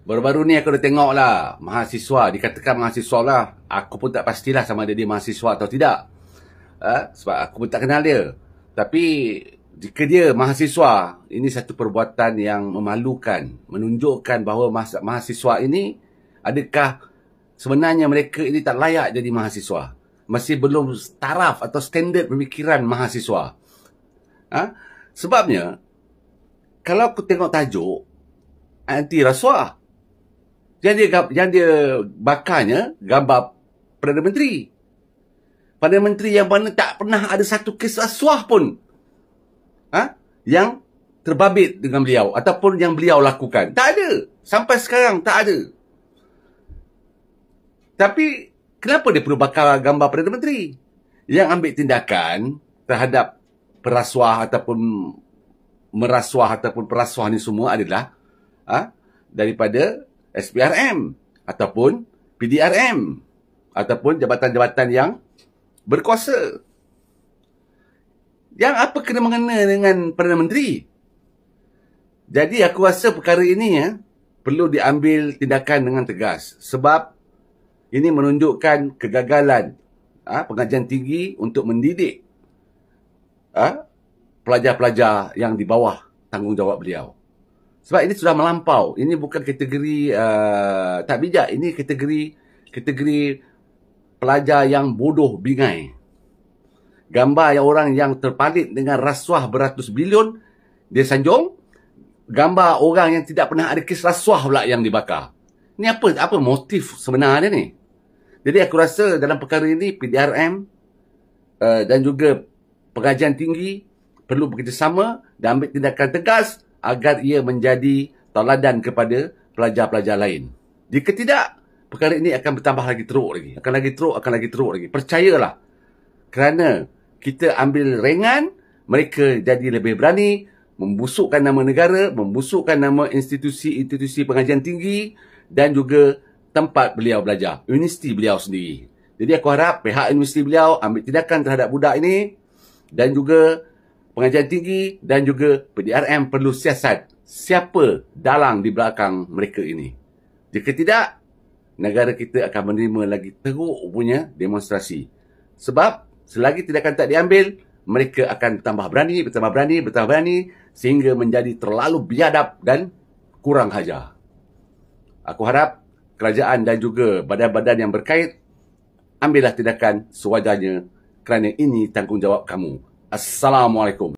Baru-baru ni aku dah tengok lah mahasiswa, dikatakan mahasiswa lah. Aku pun tak pastilah sama ada dia mahasiswa atau tidak. Sebab aku pun tak kenal dia. Tapi jika dia mahasiswa, ini satu perbuatan yang memalukan. Menunjukkan bahawa mahasiswa ini, adakah sebenarnya mereka ini tak layak jadi mahasiswa. Masih belum taraf atau standard pemikiran mahasiswa. Sebabnya, kalau aku tengok tajuk, anti rasuah. Yang dia bakarnya gambar Perdana Menteri. Perdana Menteri yang mana tak pernah ada satu kes rasuah pun yang terbabit dengan beliau ataupun yang beliau lakukan. Tak ada. Sampai sekarang tak ada. Tapi kenapa dia perlu bakar gambar Perdana Menteri? Yang ambil tindakan terhadap perasuah ataupun merasuah ataupun perasuah ni semua adalah daripada SPRM ataupun PDRM ataupun jabatan-jabatan yang berkuasa. Yang apa kena mengena dengan Perdana Menteri? Jadi aku rasa perkara ini perlu diambil tindakan dengan tegas. Sebab ini menunjukkan kegagalan pengajian tinggi untuk mendidik pelajar-pelajar yang di bawah tanggungjawab beliau. Sebab ini sudah melampau. Ini bukan kategori tak bijak. Ini kategori pelajar yang bodoh bingai. Gambar yang orang yang terpalit dengan rasuah beratus bilion, dia sanjung. Gambar orang yang tidak pernah ada kes rasuah pula yang dibakar. Ini apa motif sebenarnya ni? Jadi aku rasa dalam perkara ini PDRM dan juga pengajian tinggi perlu bekerjasama dan ambil tindakan tegas agar ia menjadi tauladan kepada pelajar-pelajar lain. Jika tidak, perkara ini akan bertambah lagi teruk lagi. Akan lagi teruk lagi. Percayalah. Kerana kita ambil ringan, mereka jadi lebih berani membusukkan nama negara, membusukkan nama institusi-institusi pengajian tinggi dan juga tempat beliau belajar, universiti beliau sendiri. Jadi aku harap pihak universiti beliau ambil tindakan terhadap budak ini dan juga pengajian tinggi dan juga PDRM perlu siasat siapa dalang di belakang mereka ini. Jika tidak, negara kita akan menerima lagi teruk punya demonstrasi. Sebab selagi tindakan tak diambil, mereka akan bertambah berani sehingga menjadi terlalu biadab dan kurang hajar. Aku harap kerajaan dan juga badan-badan yang berkait ambillah tindakan sewajarnya kerana ini tanggungjawab kamu. Assalamualaikum.